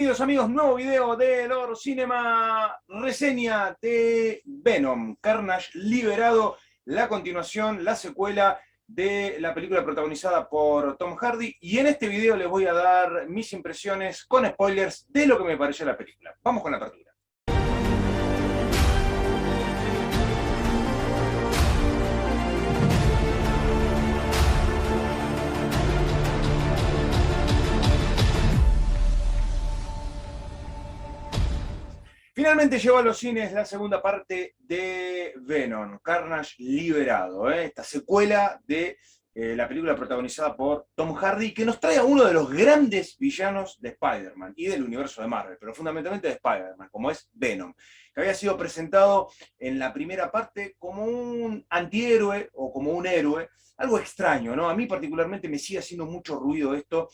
Queridos amigos, nuevo video de Lord Cinema, reseña de Venom, Carnage liberado, la continuación, la secuela de la película protagonizada por Tom Hardy, y en este video les voy a dar mis impresiones con spoilers de lo que me pareció la película. Vamos con la apertura. Finalmente llegó a los cines la segunda parte de Venom, Carnage liberado, esta secuela de la película protagonizada por Tom Hardy, que nos trae a uno de los grandes villanos de Spider-Man y del universo de Marvel, pero fundamentalmente de Spider-Man, como es Venom, que había sido presentado en la primera parte como un antihéroe o como un héroe, algo extraño, ¿no? A mí particularmente me sigue haciendo mucho ruido esto,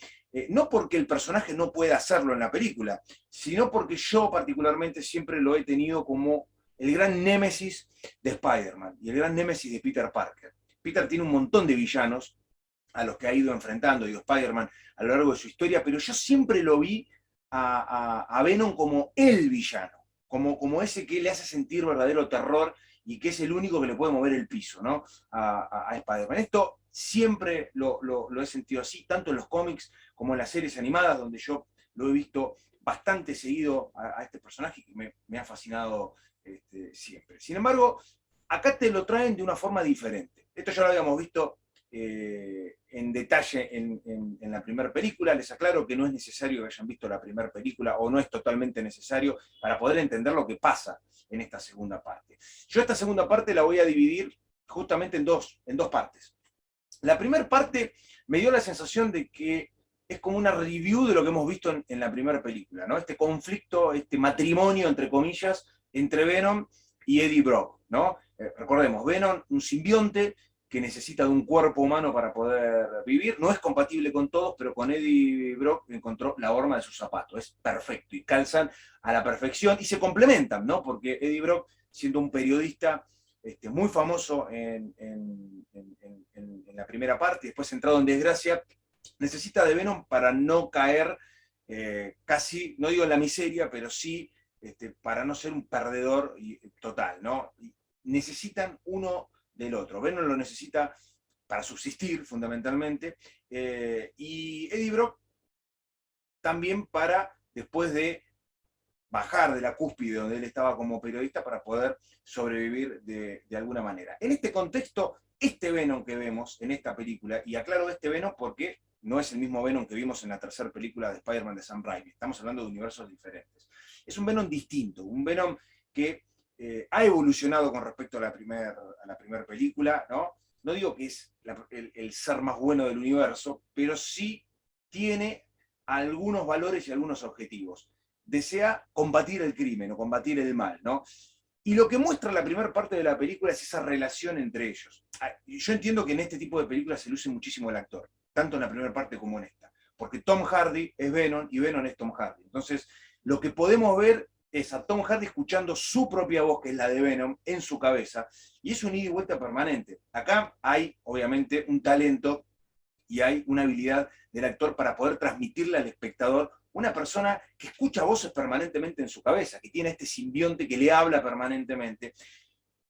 no porque el personaje no pueda hacerlo en la película, sino porque yo particularmente siempre lo he tenido como el gran némesis de Spider-Man y el gran némesis de Peter Parker. Peter tiene un montón de villanos a los que ha ido enfrentando, digo, Spider-Man, a lo largo de su historia, pero yo siempre lo vi a Venom como el villano, como ese que le hace sentir verdadero terror y que es el único que le puede mover el piso, ¿no? A Spider-Man. Esto siempre lo he sentido así, tanto en los cómics como en las series animadas, donde yo lo he visto bastante seguido a este personaje que me ha fascinado siempre. Sin embargo, acá te lo traen de una forma diferente. Esto ya lo habíamos visto en detalle en la primera película. Les aclaro que no es necesario que hayan visto la primera película, o no es totalmente necesario para poder entender lo que pasa en esta segunda parte. Yo esta segunda parte la voy a dividir justamente en dos partes. La primera parte me dio la sensación de que es como una review de lo que hemos visto en la primera película, ¿no? Este conflicto, este matrimonio, entre comillas, entre Venom y Eddie Brock, ¿no? Recordemos, Venom, un simbionte que necesita de un cuerpo humano para poder vivir, no es compatible con todos, pero con Eddie Brock encontró la horma de su zapato, es perfecto, y calzan a la perfección, y se complementan, ¿no? Porque Eddie Brock, siendo un periodista muy famoso en la primera parte, después centrado en desgracia, necesita de Venom para no caer casi, no digo en la miseria, pero sí para no ser un perdedor total, ¿no? Y necesitan uno del otro. Venom lo necesita para subsistir, fundamentalmente, y Eddie Brock también para, después de bajar de la cúspide donde él estaba como periodista, para poder sobrevivir de alguna manera. En este contexto, este Venom que vemos en esta película, y aclaro este Venom porque no es el mismo Venom que vimos en la tercera película de Spider-Man de Sam Raimi, estamos hablando de universos diferentes. Es un Venom distinto, un Venom que ha evolucionado con respecto a la primera película, ¿no? No digo que es el ser más bueno del universo, pero sí tiene algunos valores y algunos objetivos. Desea combatir el crimen o combatir el mal, ¿no? Y lo que muestra la primera parte de la película es esa relación entre ellos. Yo entiendo que en este tipo de películas se luce muchísimo el actor, tanto en la primera parte como en esta, porque Tom Hardy es Venom y Venom es Tom Hardy. Entonces, lo que podemos ver es a Tom Hardy escuchando su propia voz, que es la de Venom, en su cabeza, y es un ida y vuelta permanente. Acá hay, obviamente, un talento y hay una habilidad del actor para poder transmitirle al espectador una persona que escucha voces permanentemente en su cabeza, que tiene este simbionte que le habla permanentemente,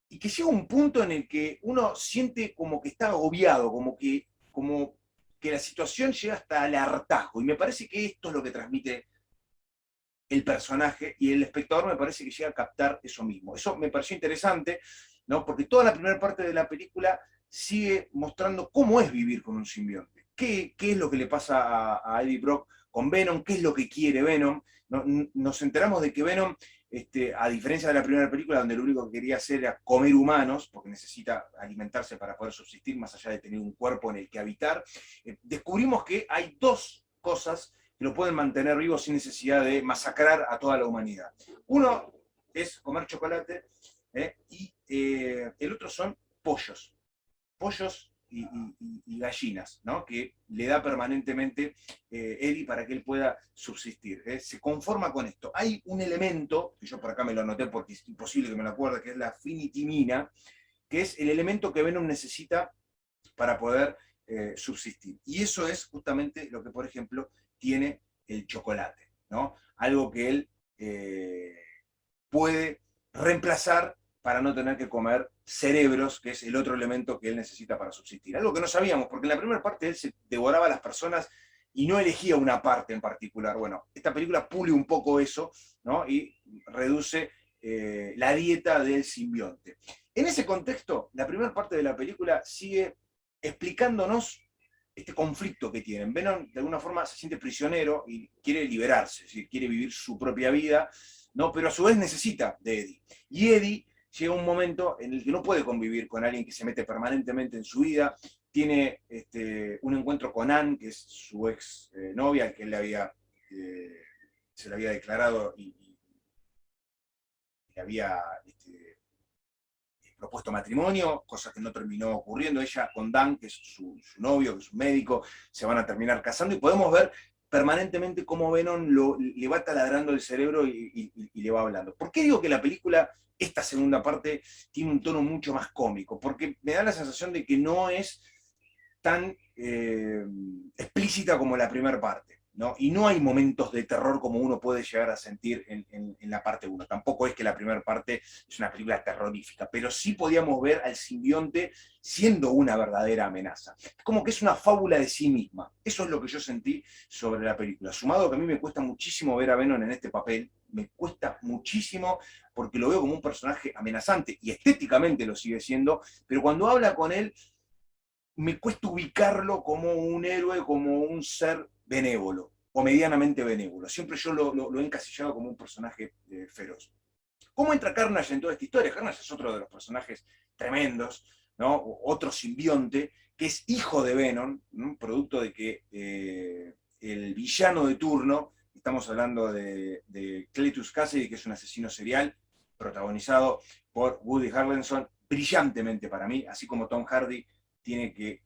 y que llega un punto en el que uno siente como que está agobiado, como que la situación llega hasta el hartazgo, y me parece que esto es lo que transmite el personaje, y el espectador me parece que llega a captar eso mismo. Eso me pareció interesante, ¿no? Porque toda la primera parte de la película sigue mostrando cómo es vivir con un simbionte. ¿Qué es lo que le pasa a Eddie Brock con Venom? ¿Qué es lo que quiere Venom? Nos enteramos de que Venom, a diferencia de la primera película, donde lo único que quería hacer era comer humanos, porque necesita alimentarse para poder subsistir, más allá de tener un cuerpo en el que habitar, descubrimos que hay dos cosas que lo pueden mantener vivo sin necesidad de masacrar a toda la humanidad. Uno es comer chocolate, y el otro son pollos. Pollos y gallinas, ¿no? Que le da permanentemente Eddie para que él pueda subsistir. Se conforma con esto. Hay un elemento, que yo por acá me lo anoté porque es imposible que me lo acuerde, que es la finitimina, que es el elemento que Venom necesita para poder subsistir. Y eso es justamente lo que, por ejemplo, tiene el chocolate. ¿no? Algo que él puede reemplazar para no tener que comer cerebros, que es el otro elemento que él necesita para subsistir. Algo que no sabíamos, porque en la primera parte él se devoraba a las personas y no elegía una parte en particular. Bueno, esta película pule un poco eso, ¿no? Y reduce la dieta del simbionte. En ese contexto, la primera parte de la película sigue explicándonos este conflicto que tienen. Venom de alguna forma se siente prisionero y quiere liberarse, es decir, quiere vivir su propia vida, ¿no? Pero a su vez necesita de Eddie. Y Eddie llega un momento en el que no puede convivir con alguien que se mete permanentemente en su vida. Tiene un encuentro con Anne, que es su ex novia, que él se le había declarado y le había propuesto matrimonio, cosa que no terminó ocurriendo. Ella con Dan, que es su novio, que es un médico, se van a terminar casando y podemos ver permanentemente cómo Venom le va taladrando el cerebro y le va hablando. ¿Por qué digo que la película, esta segunda parte, tiene un tono mucho más cómico? Porque me da la sensación de que no es tan explícita como la primera parte, ¿no? Y no hay momentos de terror como uno puede llegar a sentir en la parte 1. Tampoco es que la primera parte es una película terrorífica, pero sí podíamos ver al simbionte siendo una verdadera amenaza. Es como que es una fábula de sí misma. Eso es lo que yo sentí sobre la película. Sumado que a mí me cuesta muchísimo ver a Venom en este papel, me cuesta muchísimo porque lo veo como un personaje amenazante y estéticamente lo sigue siendo, pero cuando habla con él me cuesta ubicarlo como un héroe, como un ser benévolo, o medianamente benévolo. Siempre yo lo he encasillado como un personaje feroz. ¿Cómo entra Carnage en toda esta historia? Carnage es otro de los personajes tremendos, ¿no? Otro simbionte, que es hijo de Venom, ¿no? Producto de que el villano de turno, estamos hablando de Cletus Cassidy, que es un asesino serial, protagonizado por Woody Harrelson, brillantemente para mí, así como Tom Hardy tiene que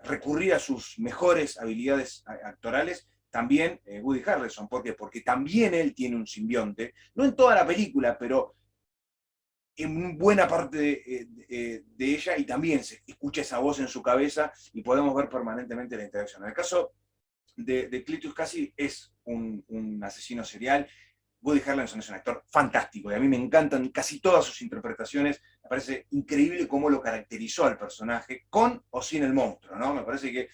recurrir a sus mejores habilidades actorales, también Woody Harrelson. ¿Por qué? Porque también él tiene un simbionte, no en toda la película, pero en buena parte de ella, y también se escucha esa voz en su cabeza y podemos ver permanentemente la interacción. En el caso de Cletus Cassidy es un asesino serial. Woody Harrelson es un actor fantástico y a mí me encantan casi todas sus interpretaciones. Me parece increíble cómo lo caracterizó al personaje, con o sin el monstruo, ¿no? Me parece que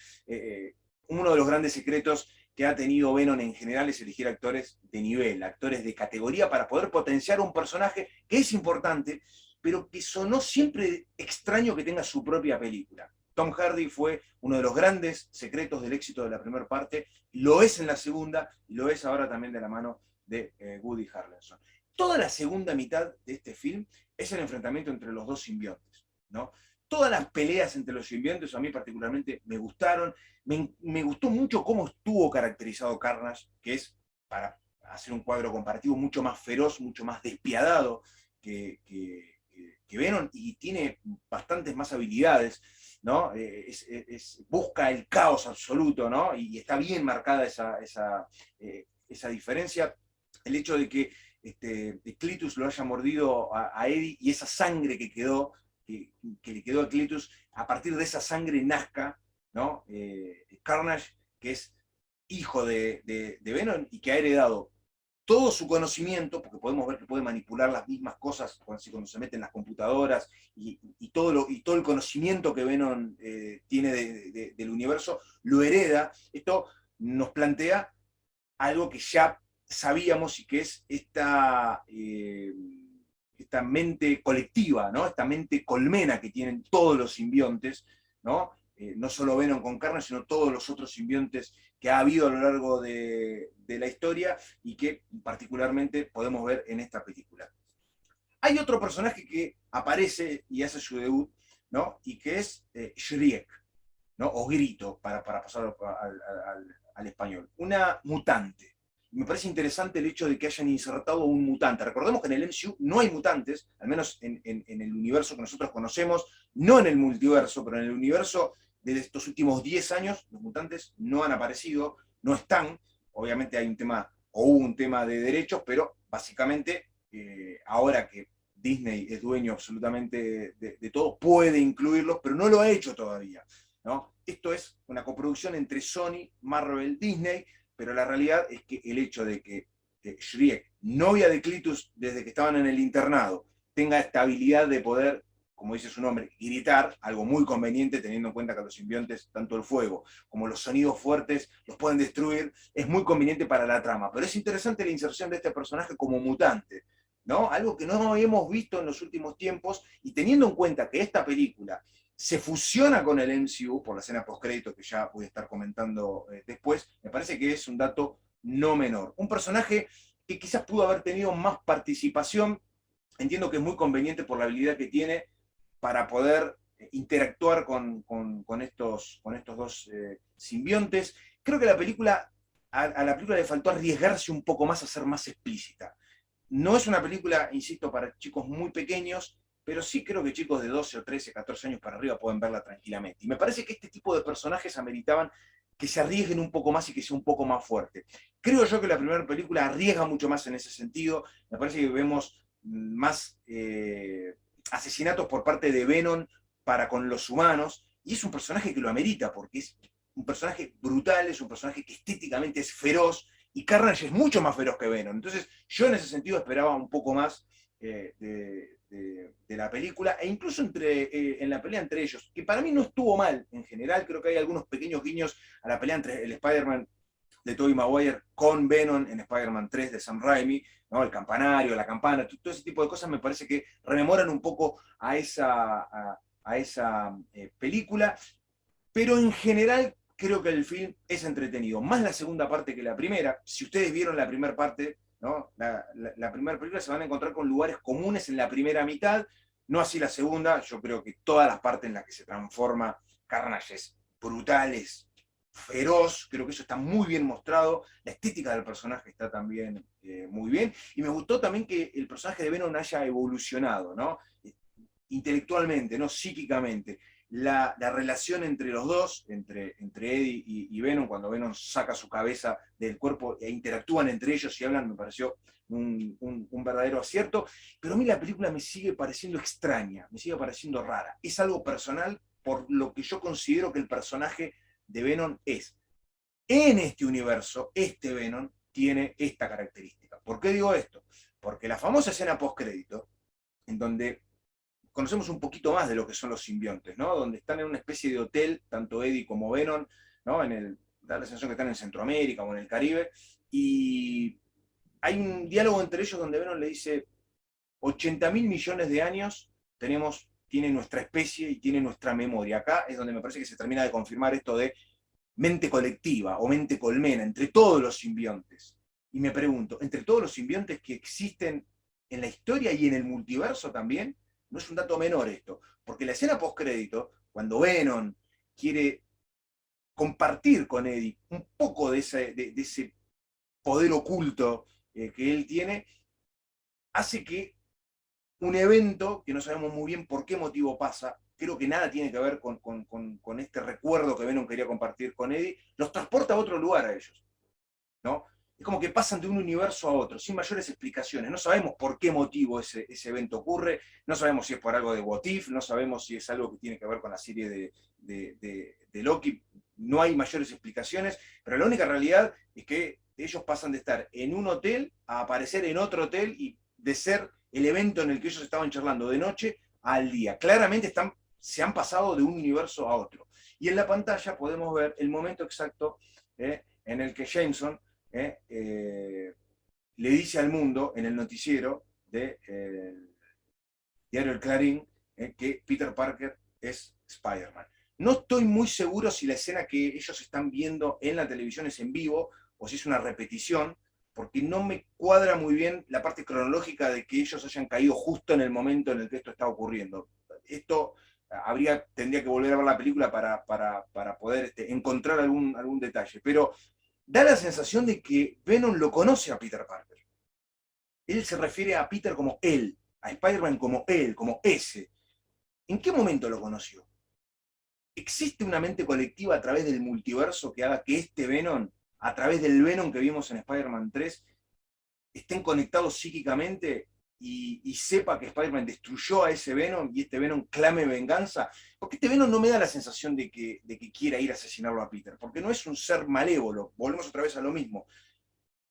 uno de los grandes secretos que ha tenido Venom en general es elegir actores de nivel, actores de categoría para poder potenciar un personaje que es importante, pero que sonó siempre extraño que tenga su propia película. Tom Hardy fue uno de los grandes secretos del éxito de la primera parte, lo es en la segunda y lo es ahora también de la mano de Woody Harrelson. Toda la segunda mitad de este film es el enfrentamiento entre los dos simbiontes, ¿no? Todas las peleas entre los simbiontes a mí particularmente me gustaron. Me gustó mucho cómo estuvo caracterizado Carnage, que es, para hacer un cuadro comparativo, mucho más feroz, mucho más despiadado que Venom, y tiene bastantes más habilidades, ¿no? Busca el caos absoluto, ¿no? Y está bien marcada esa diferencia. El hecho de que Cletus lo haya mordido a Eddie y esa sangre que le quedó a Cletus, a partir de esa sangre nazca, ¿no? Carnage, que es hijo de Venom y que ha heredado todo su conocimiento, porque podemos ver que puede manipular las mismas cosas cuando se mete en las computadoras y todo el conocimiento que Venom tiene del universo, lo hereda. Esto nos plantea algo que ya sabíamos y que es esta mente colectiva, ¿no? Esta mente colmena que tienen todos los simbiontes, ¿no? No solo Venom con carne, sino todos los otros simbiontes que ha habido a lo largo de la historia y que particularmente podemos ver en esta película. Hay otro personaje que aparece y hace su debut, ¿no? Y que es Shriek, ¿no? O Grito, para pasar al español. Una mutante. Me parece interesante el hecho de que hayan insertado un mutante. Recordemos que en el MCU no hay mutantes, al menos en el universo que nosotros conocemos, no en el multiverso, pero en el universo de estos últimos 10 años, los mutantes no han aparecido, no están. Obviamente hay un tema, o hubo un tema de derechos, pero básicamente ahora que Disney es dueño absolutamente de todo, puede incluirlos, pero no lo ha hecho todavía, ¿no? Esto es una coproducción entre Sony, Marvel, Disney, pero la realidad es que el hecho de que Shriek, novia de Cletus desde que estaban en el internado, tenga esta habilidad de poder, como dice su nombre, gritar, algo muy conveniente teniendo en cuenta que los simbiontes, tanto el fuego como los sonidos fuertes, los pueden destruir, es muy conveniente para la trama. Pero es interesante la inserción de este personaje como mutante, ¿no? Algo que no habíamos visto en los últimos tiempos, y teniendo en cuenta que esta película se fusiona con el MCU por la escena postcrédito que ya voy a estar comentando después, me parece que es un dato no menor. Un personaje que quizás pudo haber tenido más participación, entiendo que es muy conveniente por la habilidad que tiene para poder interactuar con estos dos simbiontes. Creo que la película, a la película le faltó arriesgarse un poco más a ser más explícita. No es una película, insisto, para chicos muy pequeños, pero sí creo que chicos de 12 o 13, 14 años para arriba pueden verla tranquilamente. Y me parece que este tipo de personajes ameritaban que se arriesguen un poco más y que sea un poco más fuerte. Creo yo que la primera película arriesga mucho más en ese sentido. Me parece que vemos más asesinatos por parte de Venom para con los humanos, y es un personaje que lo amerita, porque es un personaje brutal, es un personaje que estéticamente es feroz, y Carnage es mucho más feroz que Venom. Entonces, yo en ese sentido esperaba un poco más de la película, e incluso en la pelea entre ellos, que para mí no estuvo mal en general. Creo que hay algunos pequeños guiños a la pelea entre el Spider-Man de Tobey Maguire con Venom en Spider-Man 3 de Sam Raimi, ¿no? El campanario, la campana, todo ese tipo de cosas me parece que rememoran un poco a esa película, pero en general creo que el film es entretenido, más la segunda parte que la primera. Si ustedes vieron la primera parte, ¿no? La primera película, se van a encontrar con lugares comunes en la primera mitad, no así la segunda. Yo creo que todas las partes en las que se transforma Carnage es brutal, es feroz, creo que eso está muy bien mostrado, la estética del personaje está también muy bien, y me gustó también que el personaje de Venom haya evolucionado, ¿no? Intelectualmente, ¿no? Psíquicamente. La relación entre los dos, entre Eddie y Venom, cuando Venom saca su cabeza del cuerpo e interactúan entre ellos y hablan, me pareció un verdadero acierto. Pero a mí la película me sigue pareciendo extraña, me sigue pareciendo rara. Es algo personal por lo que yo considero que el personaje de Venom es. En este universo, este Venom tiene esta característica. ¿Por qué digo esto? Porque la famosa escena post-crédito, en donde conocemos un poquito más de lo que son los simbiontes, ¿no? Donde están en una especie de hotel, tanto Eddie como Venom, ¿no? Da la sensación que están en Centroamérica o en el Caribe, y hay un diálogo entre ellos donde Venom le dice: 80.000 millones de años tiene nuestra especie y tiene nuestra memoria. Acá es donde me parece que se termina de confirmar esto de mente colectiva o mente colmena entre todos los simbiontes. Y me pregunto, entre todos los simbiontes que existen en la historia y en el multiverso también, no es un dato menor esto, porque la escena postcrédito, cuando Venom quiere compartir con Eddie un poco de ese poder oculto que él tiene, hace que un evento que no sabemos muy bien por qué motivo pasa, creo que nada tiene que ver con este recuerdo que Venom quería compartir con Eddie, los transporta a otro lugar a ellos, ¿no? Es como que pasan de un universo a otro, sin mayores explicaciones. No sabemos por qué motivo ese evento ocurre, no sabemos si es por algo de What If, no sabemos si es algo que tiene que ver con la serie de Loki, no hay mayores explicaciones, pero la única realidad es que ellos pasan de estar en un hotel a aparecer en otro hotel, y de ser el evento en el que ellos estaban charlando de noche al día. Claramente se han pasado de un universo a otro. Y en la pantalla podemos ver el momento exacto en el que Jameson le dice al mundo en el noticiero de diario El Clarín que Peter Parker es Spider-Man. No estoy muy seguro si la escena que ellos están viendo en la televisión es en vivo o si es una repetición, porque no me cuadra muy bien la parte cronológica de que ellos hayan caído justo en el momento en el que esto está ocurriendo. Esto tendría que volver a ver la película para poder encontrar algún detalle, pero da la sensación de que Venom lo conoce a Peter Parker. Él se refiere a Peter como él, a Spider-Man como él, como ese. ¿En qué momento lo conoció? ¿Existe una mente colectiva a través del multiverso que haga que este Venom, a través del Venom que vimos en Spider-Man 3, estén conectados psíquicamente y sepa que Spider-Man destruyó a ese Venom y este Venom clame venganza, porque este Venom no me da la sensación de que quiera ir a asesinarlo a Peter, porque no es un ser malévolo, volvemos otra vez a lo mismo,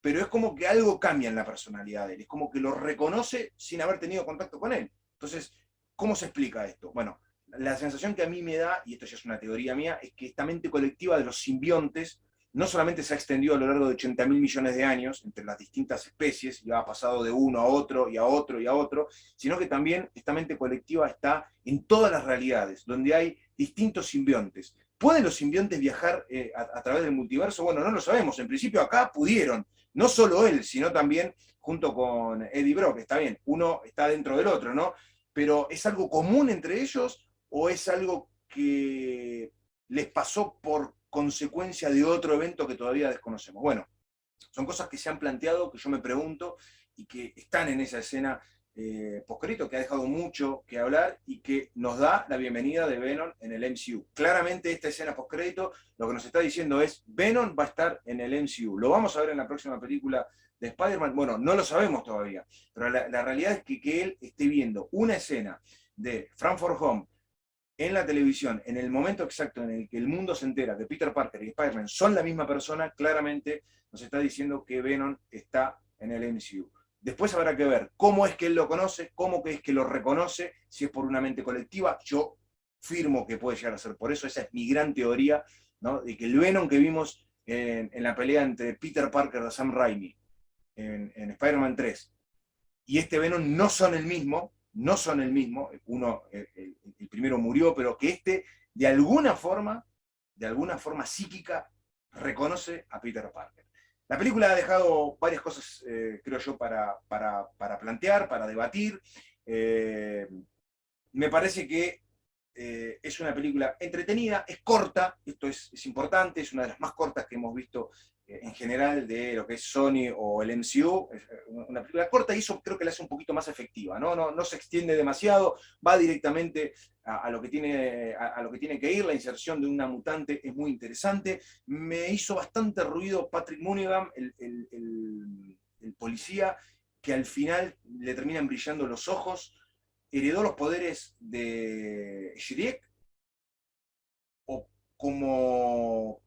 pero es como que algo cambia en la personalidad de él, es como que lo reconoce sin haber tenido contacto con él. Entonces, ¿cómo se explica esto? Bueno, la sensación que a mí me da, y esto ya es una teoría mía, es que esta mente colectiva de los simbiontes no solamente se ha extendido a lo largo de 80.000 millones de años entre las distintas especies y ha pasado de uno a otro y a otro y a otro, sino que también esta mente colectiva está en todas las realidades, donde hay distintos simbiontes. ¿Pueden los simbiontes viajar a través del multiverso? Bueno, no lo sabemos. En principio acá pudieron. No solo él, sino también junto con Eddie Brock. Está bien, uno está dentro del otro, ¿no? Pero ¿es algo común entre ellos o es algo que les pasó por consecuencia de otro evento que todavía desconocemos? Bueno, son cosas que se han planteado, que yo me pregunto y que están en esa escena postcrédito que ha dejado mucho que hablar y que nos da la bienvenida de Venom en el MCU. Claramente esta escena postcrédito lo que nos está diciendo es Venom va a estar en el MCU. ¿Lo vamos a ver en la próxima película de Spider-Man? Bueno, no lo sabemos todavía, pero la realidad es que él esté viendo una escena de Frankfurt Home en la televisión, en el momento exacto en el que el mundo se entera que Peter Parker y Spider-Man son la misma persona, claramente nos está diciendo que Venom está en el MCU. Después habrá que ver cómo es que él lo conoce, cómo es que lo reconoce, si es por una mente colectiva. Yo firmo que puede llegar a ser por eso, esa es mi gran teoría, ¿no? De que el Venom que vimos en la pelea entre Peter Parker y Sam Raimi en Spider-Man 3 y este Venom no son el mismo, no son el mismo, uno, el primero murió, pero que este de alguna forma psíquica reconoce a Peter Parker. La película ha dejado varias cosas, creo yo, para plantear, para debatir. Me parece que es una película entretenida, es corta, esto es importante, es una de las más cortas que hemos visto en general de lo que es Sony o el MCU, es una película corta y eso creo que la hace un poquito más efectiva, no se extiende demasiado, va directamente a lo que a lo que tiene que ir, la inserción de una mutante es muy interesante, me hizo bastante ruido Patrick Mulligan, el policía, que al final le terminan brillando los ojos, heredó los poderes de Shrek, o como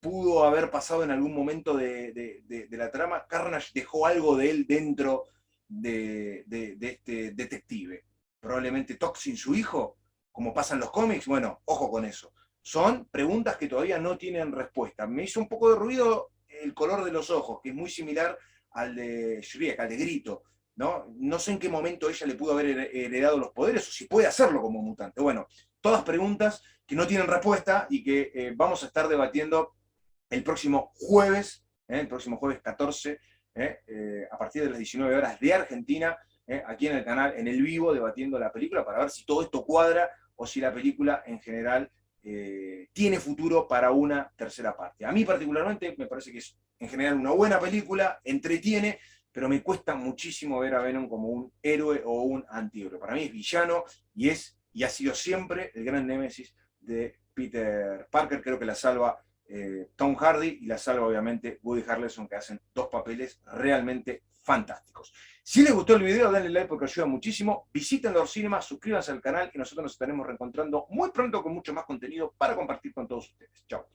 pudo haber pasado en algún momento de la trama, Carnage dejó algo de él dentro de este detective. Probablemente Toxin, su hijo, como pasa en los cómics, bueno, ojo con eso. Son preguntas que todavía no tienen respuesta. Me hizo un poco de ruido el color de los ojos, que es muy similar al de Shrek, al de Grito. No sé en qué momento ella le pudo haber heredado los poderes o si puede hacerlo como mutante. Bueno, todas preguntas que no tienen respuesta y que vamos a estar debatiendo el próximo jueves 14, a partir de las 19 horas de Argentina, aquí en el canal, en el vivo, debatiendo la película para ver si todo esto cuadra o si la película en general tiene futuro para una tercera parte. A mí particularmente me parece que es en general una buena película, entretiene, pero me cuesta muchísimo ver a Venom como un héroe o un antihéroe. Para mí es villano y ha sido siempre el gran némesis de Peter Parker. Creo que la salva Tom Hardy y la salva obviamente Woody Harrelson, que hacen dos papeles realmente fantásticos. Si les gustó el video, denle like porque ayuda muchísimo. Visiten Lord Cinema, suscríbanse al canal y nosotros nos estaremos reencontrando muy pronto con mucho más contenido para compartir con todos ustedes. Chao.